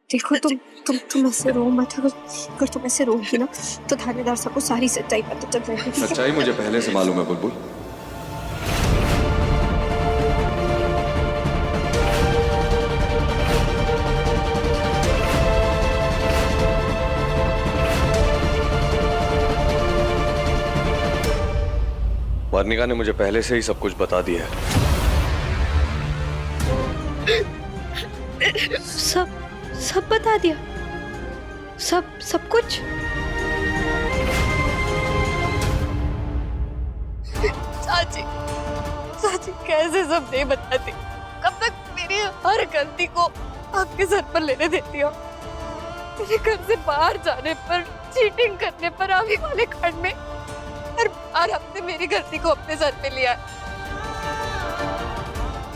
देखो तुम ऐसे रो मत। अगर तुम ऐसे रोगी ना तो थानेदार साहब को सारी सच्चाई पता चल जाएगी। सच्चाई मुझे पहले से मालूम है बुलबुल। वर्णिका ने मुझे पहले से ही सब कुछ बता दिया है। सब बता दिया? सब कुछ? चाची कैसे सब नहीं बताती? कब तक मेरी हर गलती को आपके सर पर लेने देती हो? मेरे घर से बाहर जाने पर, चीटिंग करने पर, आगे वाले खंड में हर बार आपने मेरी गलती को अपने सर पे लिया।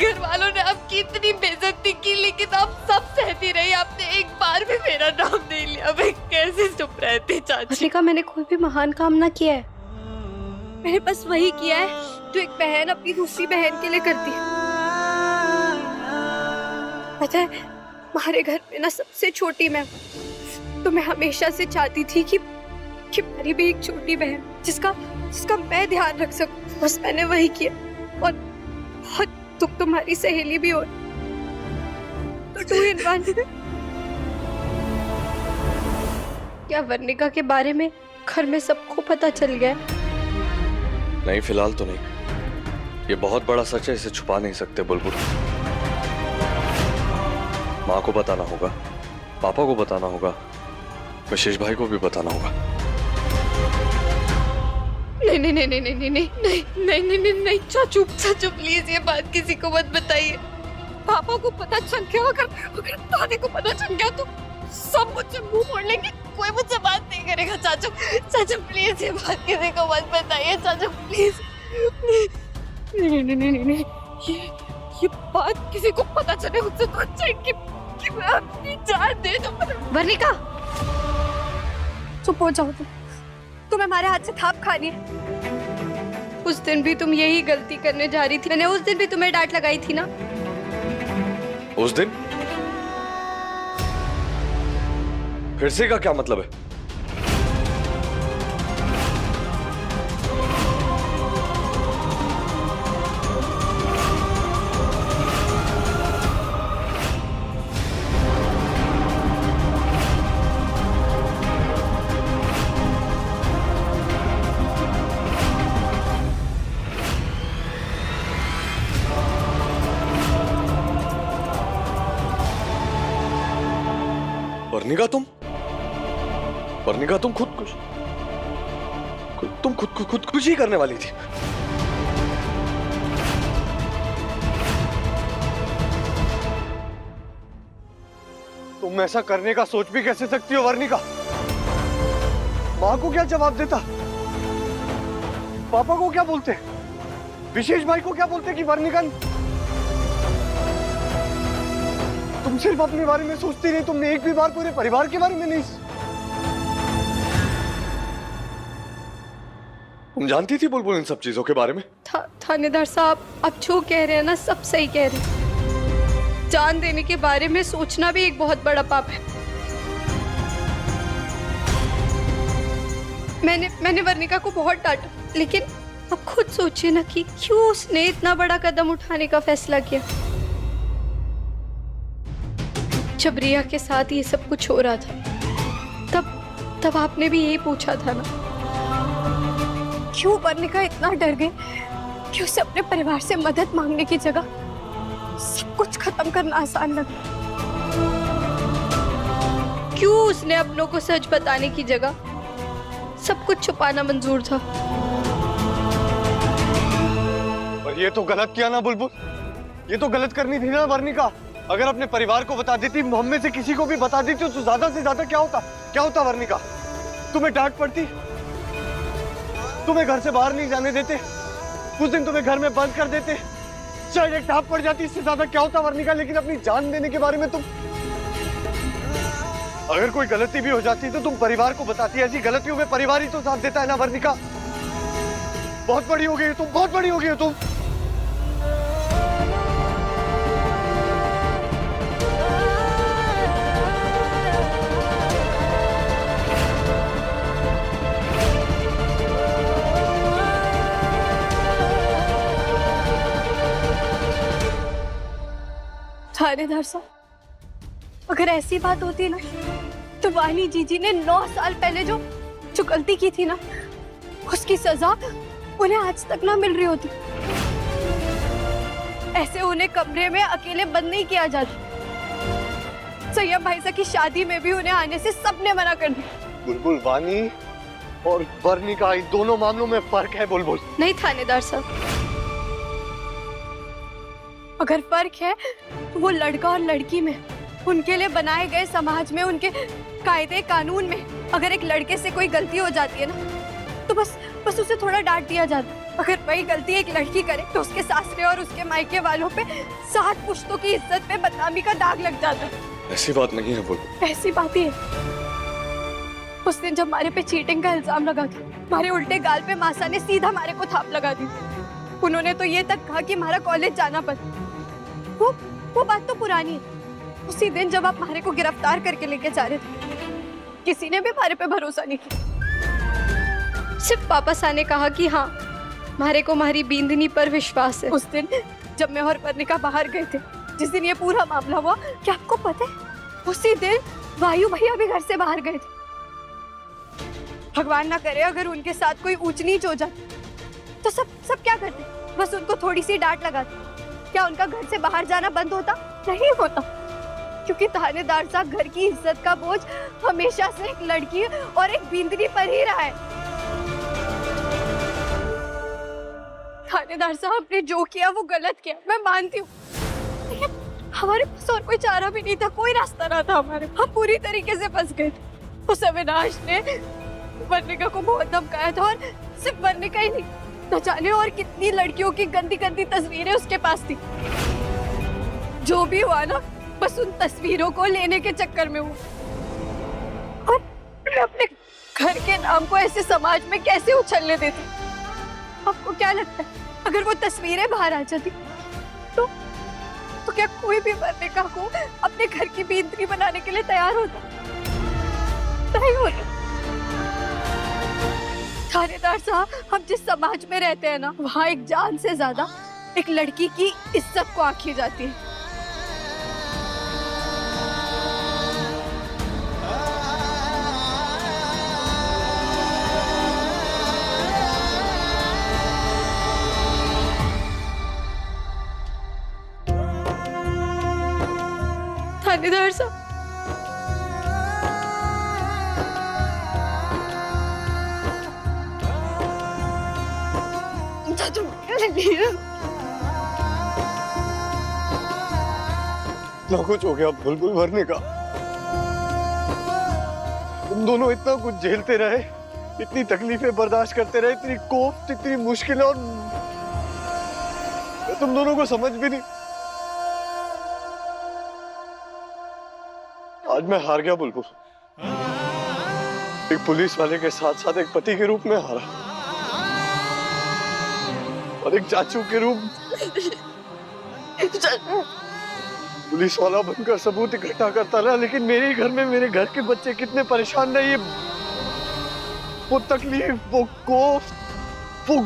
घर वालों ने आपकी इतनी बेइज्जती की, लेकिन आप सब सहती रही। आपने एक बार भी मेरा नाम नहीं लिया। मैं कैसे चुप रहती चाची? वर्णिका, मैंने कोई भी महान काम ना किया है। मैंने बस वही किया है जो एक बहन अपनी दूसरी बहन के लिए करती है। पता है, हमारे घर में ना सबसे छोटी मैं, तो मैं हमेशा से चाहती थी कि मेरी भी एक छोटी बहन जिसका मैं ध्यान रख सकूं। बस मैंने वही किया। और तुम तुम्हारी सहेली भी हो, तो 2 in 1। क्या वर्णिका के बारे में घर में सबको पता चल गया? नहीं, फिलहाल तो नहीं। ये बहुत बड़ा सच है, इसे छुपा नहीं सकते बुलबुल। माँ को बताना होगा, पापा को बताना होगा, विशेष भाई को भी बताना होगा। नहीं चाचू प्लीज ये बात किसी को मत बताइए। पापा को पता चल गया, अगर दादी को पता चल गया तो सब मुझसे मुंह मोड़ लेंगे। कोई मुझसे बात नहीं करेगा। चाचू प्लीज ये बात किसी को मत बताइए। चाचू प्लीज। नहीं ये बात किसी को पता चले उससे तो अच्छा है कि मैं अपनी जान दे दूं। वर्णिका, चुप हो जाओ। तुम्हें हमारे हाथ से थाप खानी है। उस दिन भी तुम यही गलती करने जा रही थी। मैंने उस दिन भी तुम्हें डांट लगाई थी ना? उस दिन? फिर से का क्या मतलब है? वर्णिका तुम खुदकुशी करने वाली थी। तुम ऐसा करने का सोच भी कैसे सकती हो वर्णिका? माँ को क्या जवाब देता? पापा को क्या बोलते? विशेष भाई को क्या बोलते कि वर्णिका? तुम सिर्फ अपने बारे में सोचती नहीं, तुमने एक भी बार पूरे परिवार के बारे में नहीं। तुम जानती थी बुलबुल इन सब चीजों के बारे में? थानेदार साहब, आप जो कह रहे हैं ना सब सही कह रहे हैं। जान देने के बारे में सोचना भी एक बहुत बड़ा पाप है। मैंने वर्णिका को बहुत डांटा, लेकिन अब खुद सोचिए ना कि क्यों उसने इतना बड़ा कदम उठाने का फैसला किया। जब रिया के साथ ये सब कुछ हो रहा था, तब आपने भी यही पूछा था ना, क्यों वर्णिका इतना डर गई कि उसे अपने परिवार से मदद मांगने की जगह सब कुछ खत्म करना आसान लगा? क्यों उसने अपनों को सच बताने की जगह सब कुछ छुपाना मंजूर था? पर ये तो गलत किया ना बुलबुल, ये तो गलत करनी थी ना वर्णिका। अगर अपने परिवार को बता देती, हम में से किसी को भी बता देती तो ज्यादा से ज्यादा क्या होता वर्णिका? तुम्हें डांट पड़ती, तुम्हें घर से बाहर नहीं जाने देते, कुछ दिन तुम्हें घर में बंद कर देते, शायद एक टाप पड़ जाती। इससे ज्यादा क्या होता वर्णिका? लेकिन अपनी जान देने के बारे में तुम, अगर कोई गलती भी हो जाती तो तुम परिवार को बताती। ऐसी गलतियों में परिवार ही तो साथ देता है ना वर्णिका। बहुत बड़ी हो गई तुम, बहुत बड़ी हो गई तुम। थानेदार साहब, अगर ऐसी बात होती ना तो वानी जीजी ने 9 साल पहले जो गलती की थी ना, उसकी सजा उन्हें आज तक ना मिल रही होती। ऐसे उन्हें कमरे में अकेले बंद नहीं किया जाता। सैयद भाईसा की शादी में भी उन्हें आने से सबने मना कर दिया। बुलबुल, वानी और वर्णिका, इन दोनों मामलों में फर्क है बुलबुल। नहीं थानेदार साहब, अगर फर्क है तो वो लड़का और लड़की में, उनके लिए बनाए गए समाज में, उनके कायदे कानून में। अगर एक लड़के से कोई गलती हो जाती है ना तो बस उसे थोड़ा डांट दिया जाता। अगर वही गलती एक लड़की करे तो उसके सासरे और उसके मायके वालों पे 7 पुश्तों की इज्जत पे बदनामी का दाग लग जाता है। ऐसी बात नहीं है बुलबुल। ऐसी बात ही है। उस दिन जब हमारे पे चीटिंग का इल्जाम लगा था, हमारे उल्टे गाल पे मासा ने सीधा हमारे को थाप लगा दी। उन्होंने तो ये तक कहा कि हमारा कॉलेज जाना बंद। वो बात तो पुरानी है। उसी दिन जब आप हमारे को गिरफ्तार करके लेके जा रहे थे, किसी ने भी हमारे पे भरोसा नहीं किया। सिर्फ पापा सा ने कहा कि हाँ, हमारे को हमारी बींदनी पर विश्वास है। उस दिन जब मैं और वर्णिका बाहर गए थे, जिस दिन ये पूरा मामला हुआ, क्या आपको पता है उसी दिन वायु भैया भी घर से बाहर गए थे। भगवान ना करे अगर उनके साथ कोई ऊंच नीच हो जाती तो सब क्या करते? बस उनको थोड़ी सी डांट लगाते। क्या उनका घर से बाहर जाना बंद होता? नहीं होता, क्योंकि थानेदार साहब घर की इज्जत का बोझ हमेशा से एक लड़की और एक बींदनी पर ही रहा है। थानेदार साहब ने जो किया वो गलत किया, मैं मानती हूँ, लेकिन हमारे पास और कोई चारा भी नहीं था, कोई रास्ता ना था हमारे। हम पूरी तरीके से फंस गए थे। उस अविनाश ने वर्णिका को बहुत धमकाया था, और सिर्फ वर्णिका ही नहीं, न जाने और कितनी लड़कियों की गंदी गंदी तस्वीरें उसके पास थी। जो भी हुआ ना, बस उन तस्वीरों को लेने के चक्कर में हुआ। और मैं अपने घर के नाम को ऐसे समाज में कैसे उछलने देती? आपको क्या लगता है अगर वो तस्वीरें बाहर आ जाती तो क्या कोई भी वर्णिका को अपने घर की बींदनी बनाने के लिए तैयार होता? नहीं होता। थानेदार साहब, हम जिस समाज में रहते हैं ना, वहाँ एक जान से ज्यादा एक लड़की की इज्जत को आंकी जाती है। थानेदार साहब, इतना कुछ हो गया बुलबुल, वर्णिका, तुम दोनों इतना कुछ झेलते रहे, इतनी तकलीफें बर्दाश्त करते रहे, इतनी कोफ्त, इतनी मुश्किलें, और तुम दोनों को समझ भी नहीं। आज मैं हार गया बुलबुल, एक पुलिस वाले के साथ साथ एक पति के रूप में हारा, और एक चाचू के रूप पुलिस वाला बनकर सबूत इकट्ठा करता रहा, लेकिन मेरे ही घर में मेरे घर के बच्चे कितने परेशान रहे, वो तकलीफ, वो कोफ्त, वो।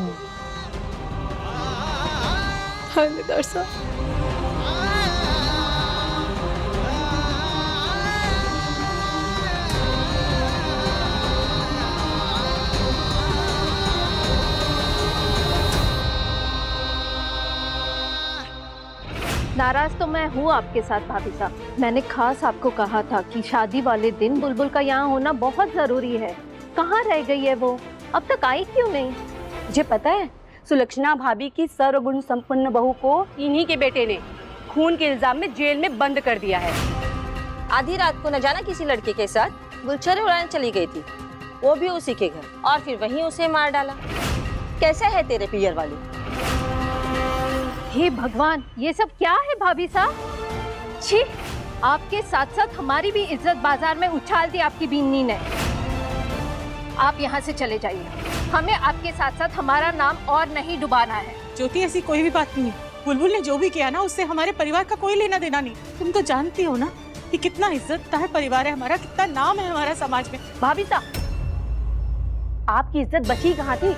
थानेदार साहब, नाराज तो मैं हूँ आपके साथ भाभी साहब। मैंने खास आपको कहा था कि शादी वाले दिन बुलबुल का यहाँ होना बहुत जरूरी है। कहाँ रह गई है वो? अब तक आई क्यों नहीं? मुझे पता है, सुलक्षणा भाभी की सर्वगुण संपन्न बहू को इन्हीं के बेटे ने खून के इल्जाम में जेल में बंद कर दिया है। आधी रात को न जाना किसी लड़के के साथ गुलछरे उड़ाने चली गई थी, वो भी उसी के घर, और फिर वहीं उसे मार डाला। कैसा है तेरे पियर वाले? हे भगवान, ये सब क्या है भाभी साहब? छी, आपके साथ साथ हमारी भी इज्जत बाजार में उछाल दी आपकी बीनी ने। आप यहाँ से चले जाइए, हमें आपके साथ साथ हमारा नाम और नहीं डुबाना है। ज्योति, ऐसी कोई भी बात नहीं है। बुलबुल ने जो भी किया ना, उससे हमारे परिवार का कोई लेना देना नहीं। तुम तो जानती हो ना कि कितना इज्जतदार परिवार है हमारा, कितना नाम है हमारा समाज में। भाभी साहब, आपकी इज्जत बची कहाँ थी?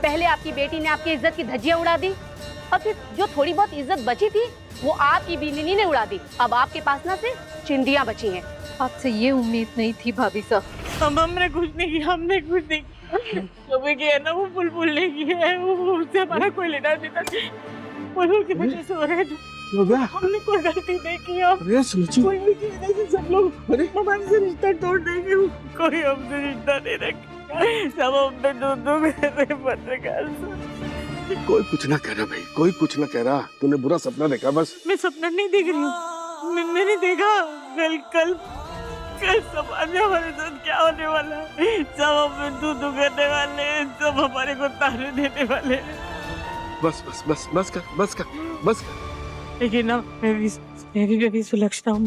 पहले आपकी बेटी ने आपकी इज्जत की धज्जियां उड़ा दी, और फिर जो थोड़ी बहुत इज्जत बची थी वो आपकी बीनी ने उड़ा दी। अब आपके पास ना से चिंदियां बची हैं। आपसे ये उम्मीद नहीं थी भाभी साहब। हमने कुछ नहीं किया, हमने कुछ नहीं किया। जो भी किया ना वो बुलबुल ने किया है, वो उससे हमारा कोई लेना देना नहीं। बुलबुल की वजह से हो रहा है। हमने कोई गलती नहीं की। अरे सोचो, कोई भी की वजह से सब लोग हमसे रिश्ता तोड़ देंगे। कोई हमसे रिश्ता नहीं रखेगा, सब अपने दो मेरे पत्रकार से। कोई कुछ ना कह रहा भाई, कोई कुछ ना कह रहा। तूने बुरा सपना देखा बस। मैं सपना नहीं देख रही हूँ, मैंने देखा कल समाज में हमारे साथ क्या होने वाला है। सब अपने दो करने वाले हैं, सब हमारे को ताने देने वाले हैं। बस कर। लेकिन ना मैं भी सुलक्षणा हूँ।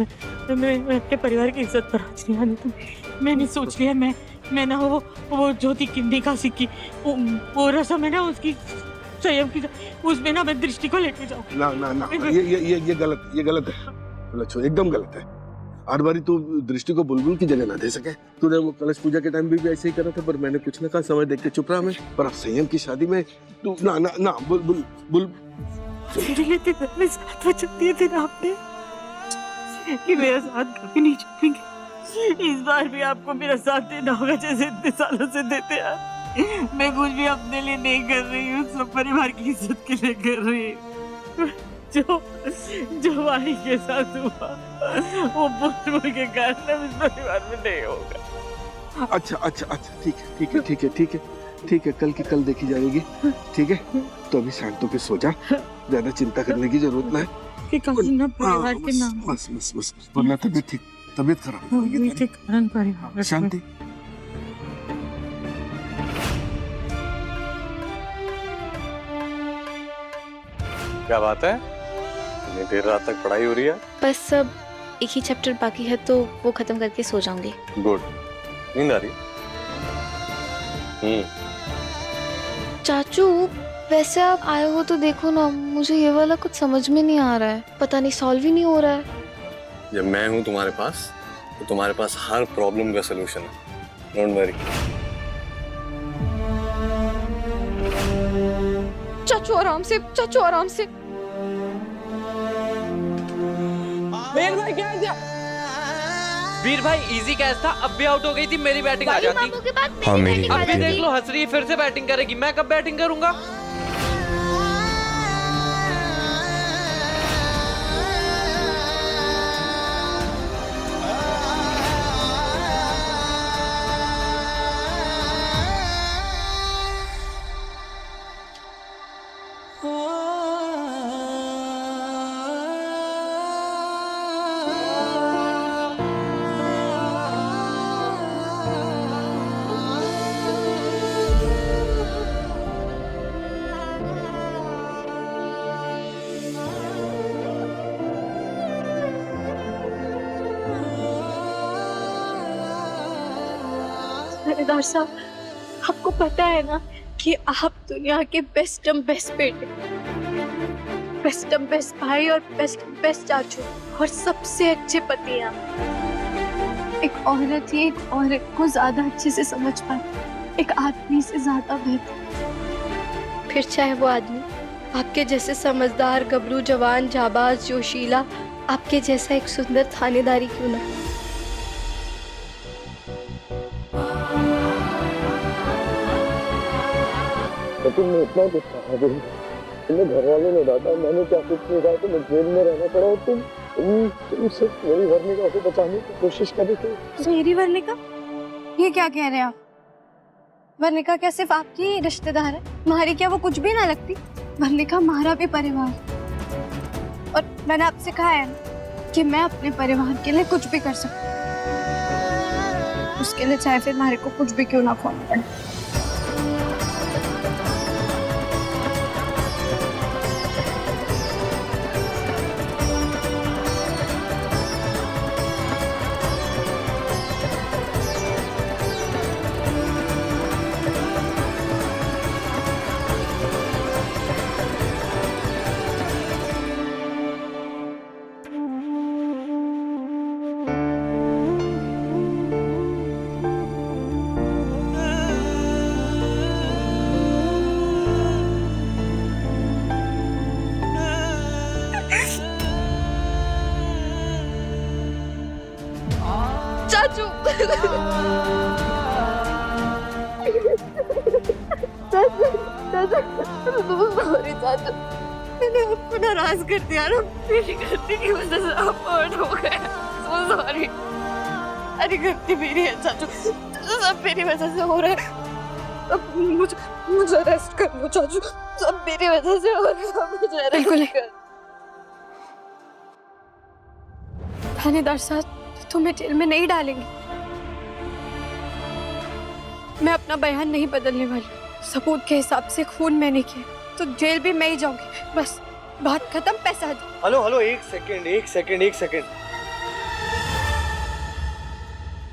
मैं अपने परिवार की इज्जत पर आज नहीं आने दूंगी। मैंने सोच लिया मैं ना वो ज्योति किंडी का सिक्की वो रसम है ना उसकी संयम की उसमें ना मैं दृष्टि को लेके जाऊँ। ना ये गलत है लच्छो, एकदम गलत है। हर बारी तू दृष्टि को बुलबुल की जगह ना दे सके। तूने वो कलश पूजा के टाइम भी ऐसे ही करा था, पर मैंने कुछ ना कहा, समय देख के चुप रहा मैं। पर अब संयम की शादी में तू ना बुल मेरे लिए तेरे साथ वचन दिए थे ना आपने कि मेरा साथ कभी नहीं छोड़ेंगे। इस बार भी आपको मेरा साथ देना होगा जैसे इतने सालों से देते हैं। मैं कुछ भी अपने लिए नहीं कर रही हूँ, सब परिवार की इज्जत के लिए कर रही हूँ। जो भाई के साथ हुआ वो बुलबुल के कारण इस परिवार में नहीं होगा। अच्छा ठीक है, कल की कल देखी जाएगी। ठीक है, तो अभी शांत होकर सो जा, ज्यादा चिंता करने की जरूरत ना है। कि ना परिवार के नाम बस वरना तबीयत खराब होगी। परिवार शांति। क्या बात है, इतनी देर रात तक पढ़ाई हो रही है? बस अब एक ही चैप्टर बाकी है तो वो खत्म करके सो जाऊंगी। गुड, नींद आ रही? चाचू वैसे आप आए हो तो देखो ना, मुझे ये वाला कुछ समझ में नहीं आ रहा है, पता नहीं सॉल्व ही नहीं हो रहा है। जब मैं हूं तुम्हारे पास तो तुम्हारे पास हर प्रॉब्लम का सलूशन है, डोंट वरी। चाचू आराम से, चाचू आराम से। वीर भाई इजी कैच था, अब भी आउट हो गई थी, मेरी बैटिंग आ जाती। के बाद हाँ, मेरी अब भी देख लो हंस रही है, फिर से बैटिंग करेगी, मैं कब बैटिंग करूंगा? थानेदार साहब, आपको पता है ना कि आप दुनिया के बेस्ट बेटे, बेस्ट भाई और बेस्ट चाचू और सबसे अच्छे पति हैं। एक औरत ही एक औरत को ज्यादा अच्छे से समझ पाए, एक आदमी से ज्यादा बेहतर। फिर चाहे वो आदमी आपके जैसे समझदार, गबरू, जवान, जाबाज, जोशीला, आपके जैसा एक सुंदर थानेदारी क्यों ना। तुमने इतना कुछ कहा, तुमने घर वालों ने डांटा, मैंने क्या कुछ नहीं कहा, तुम्हें जेल में रहना पड़ा और तुम सिर्फ मेरी वर्णिका को बचाने की कोशिश कर रही थी। मेरी वर्णिका? ये क्या कह रहे हैं आप? वर्णिका क्या सिर्फ आपकी रिश्तेदार है? हमारी क्या वो कुछ भी ना लगती? वर्णिका हमारा भी परिवार, और मैंने आपसे कहा है कि मैं अपने परिवार के लिए कुछ भी कर सकती हूँ, उसके लिए चाहे फिर हमारे को कुछ भी क्यों ना खोना पड़े। चाचू। सॉरी चाचू, मैंने आपको नाराज कर दिया ना, मेरी गलती की वजह से आप हर्ट हो गए। So sorry. अरे गलती मेरी है चाचू, सब मेरी वजह से हो रहा है। अब मुझे अरेस्ट कर लो चाचू, सब मेरी वजह से हो रहा है, मुझे अरेस्ट बिल्कुल कर। थानेदार साहब तुम्हें जेल में नहीं डालेंगे। मैं अपना बयान नहीं बदलने वाली। सबूत के हिसाब से खून मैंने किया तो जेल भी मैं ही जाऊंगी। बस बात खत्म, पैसा दो। हेलो हेलो, एक सेकंड।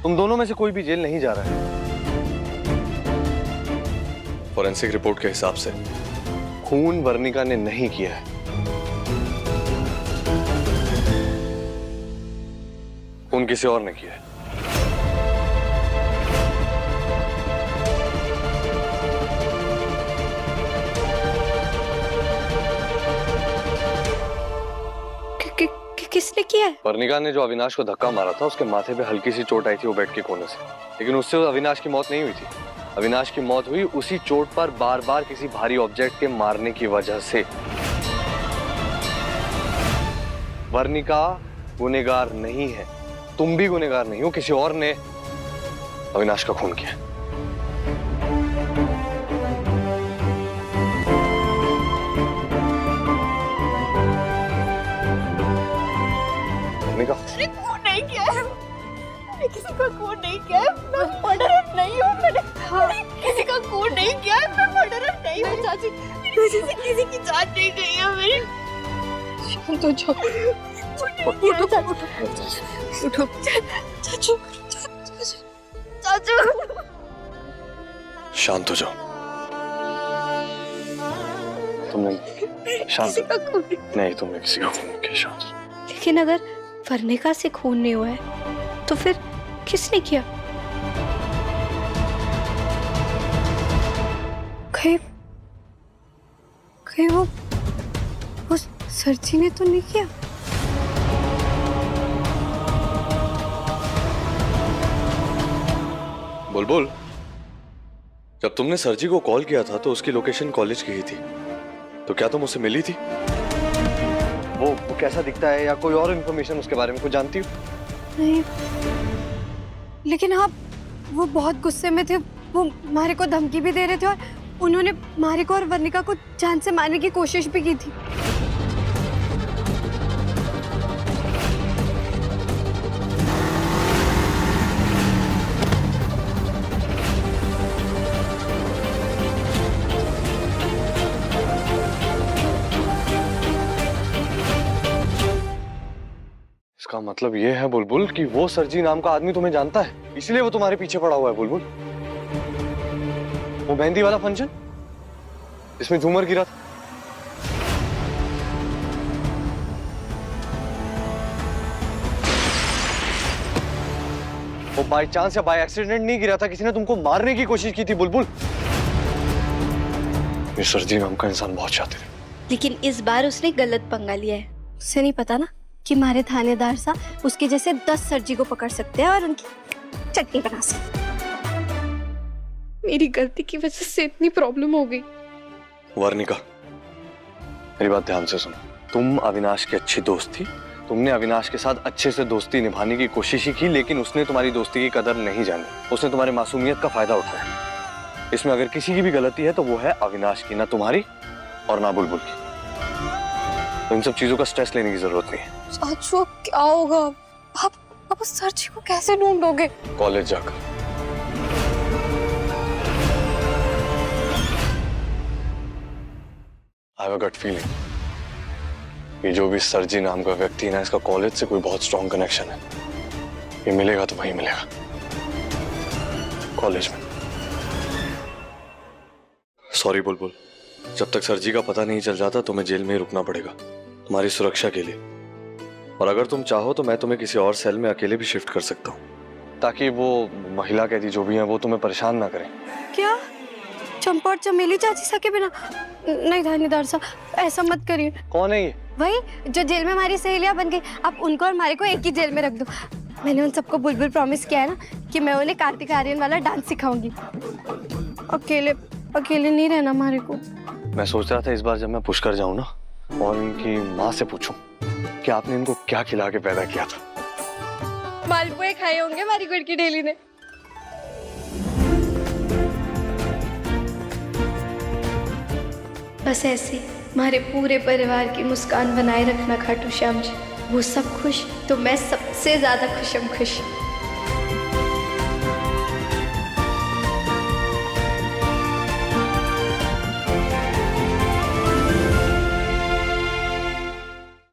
तुम दोनों में से कोई भी जेल नहीं जा रहा है। फॉरेंसिक रिपोर्ट के हिसाब से खून वर्णिका ने नहीं किया है। खून किसी और ने किया है। किसने किया है? वर्णिका ने जो अविनाश को धक्का मारा था, उसके माथे पे हल्की सी चोट आई थी वो बेड के कोने से, लेकिन उससे अविनाश की मौत नहीं हुई थी। अविनाश की मौत हुई उसी चोट पर बार बार किसी भारी ऑब्जेक्ट के मारने की वजह से। वर्णिका गुनहगार नहीं है, तुम भी गुनहगार नहीं हो, किसी और ने अविनाश का खून किया। वर्णिका, मैंने खून नहीं किया है, मैंने किसी का खून नहीं किया है, मैं मर्डरर नहीं हूँ। मैंने किसी का खून नहीं किया है, मैं मर्डरर नहीं हूँ चाची। मेरी वजह से किसी की जान नहीं गई है मेरी। शांत हो जाओ। उठो चाचू, चाचू शांत हो जाओ। तुमने शांत किसी का खून नहीं, तुमने किसी का खून नहीं किया। शांत। लेकिन अगर वर्णिका से खून नहीं हुआ है तो फिर किसने किया? कहीं वो सरजी ने तो नहीं किया? बुलबुल, जब तुमने सरजी को कॉल किया था तो उसकी लोकेशन कॉलेज की ही थी, तो क्या तुम उससे मिली थी? वो कैसा दिखता है या कोई और इन्फॉर्मेशन उसके बारे में कुछ जानती हो? नहीं, लेकिन हाँ, वो बहुत गुस्से में थे। वो मारे को धमकी भी दे रहे थे और उन्होंने मारे को और वर्णिका को जान से मारने की कोशिश भी की थी। इसका मतलब ये है बुलबुल कि वो सरजी नाम का आदमी तुम्हें जानता है, इसलिए वो तुम्हारे पीछे पड़ा हुआ है। बुलबुल, वो मेहंदी वाला फंक्शन इसमें झूमर गिरा था, वो बाय चांस या बाय एक्सीडेंट नहीं गिरा था, किसी ने तुमको मारने की कोशिश की थी। बुलबुल, ये सरजी नाम का इंसान बहुत शातिर है। लेकिन इस बार उसने गलत पंगा लिया है। उसे नहीं पता ना कि हमारे थानेदार साहब उसके जैसे 10 सरजी को पकड़ सकते हैं और उनकी चटनी बना सकते हैं। मेरी गलती की वजह से इतनी प्रॉब्लम हो गई। वर्णिका, मेरी बात ध्यान से सुनो। तुम अविनाश की अच्छी दोस्त थी, तुमने अविनाश के साथ अच्छे से दोस्ती निभाने की कोशिश ही की, लेकिन उसने तुम्हारी दोस्ती की कदर नहीं जानी। उसने तुम्हारी मासूमियत का फायदा उठाया। इसमें अगर किसी की भी गलती है तो वो है अविनाश की, ना तुम्हारी और ना बुलबुल की। तो इन सब चीजों का स्ट्रेस लेने की जरूरत नहीं है। चाचू, अब क्या होगा? आप उस सरजी को कैसे ढूंढोगे? कॉलेज जाकर। I have a gut feeling कि जो भी सरजी नाम का व्यक्ति है ना, इसका कॉलेज से कोई बहुत स्ट्रॉन्ग कनेक्शन है। ये मिलेगा तो वहीं मिलेगा, कॉलेज में। सॉरी बुलबुल, जब तक सरजी का पता नहीं चल जाता तुम्हें जेल में ही रुकना पड़ेगा, तुम्हारी सुरक्षा के लिए। और अगर तुम चाहो तो मैं तुम्हें किसी और सेल में अकेले भी शिफ्ट कर सकता हूँ, ताकि वो महिला कैदी जो भी हैं वो तुम्हें परेशान ना करें। क्या चंपा और चमेली चाची सा के बिना? नहीं थानेदार साहब, ऐसा मत करिए। कौन है ये? वही जो जेल में हमारी सहेलियां बन गई, आप उनको और हमारे को एक ही जेल में रख दो। मैंने उन सबको बुलबुल प्रॉमिस किया है ना कि मैं उन्हें कार्तिक आर्यन वाला डांस सिखाऊंगी। अकेले अकेले नहीं रहना हमारे को। मैं सोच रहा था इस बार जब मैं पुष्कर जाऊं ना और इनकी माँ से पूछूं कि आपने इनको क्या खिला के पैदा किया था। मालपुए खाए होंगे हमारी गुड़ की डेली ने। बस ऐसे हमारे पूरे परिवार की मुस्कान बनाए रखना खाटू श्याम जी। वो सब खुश तो मैं सबसे ज्यादा खुश।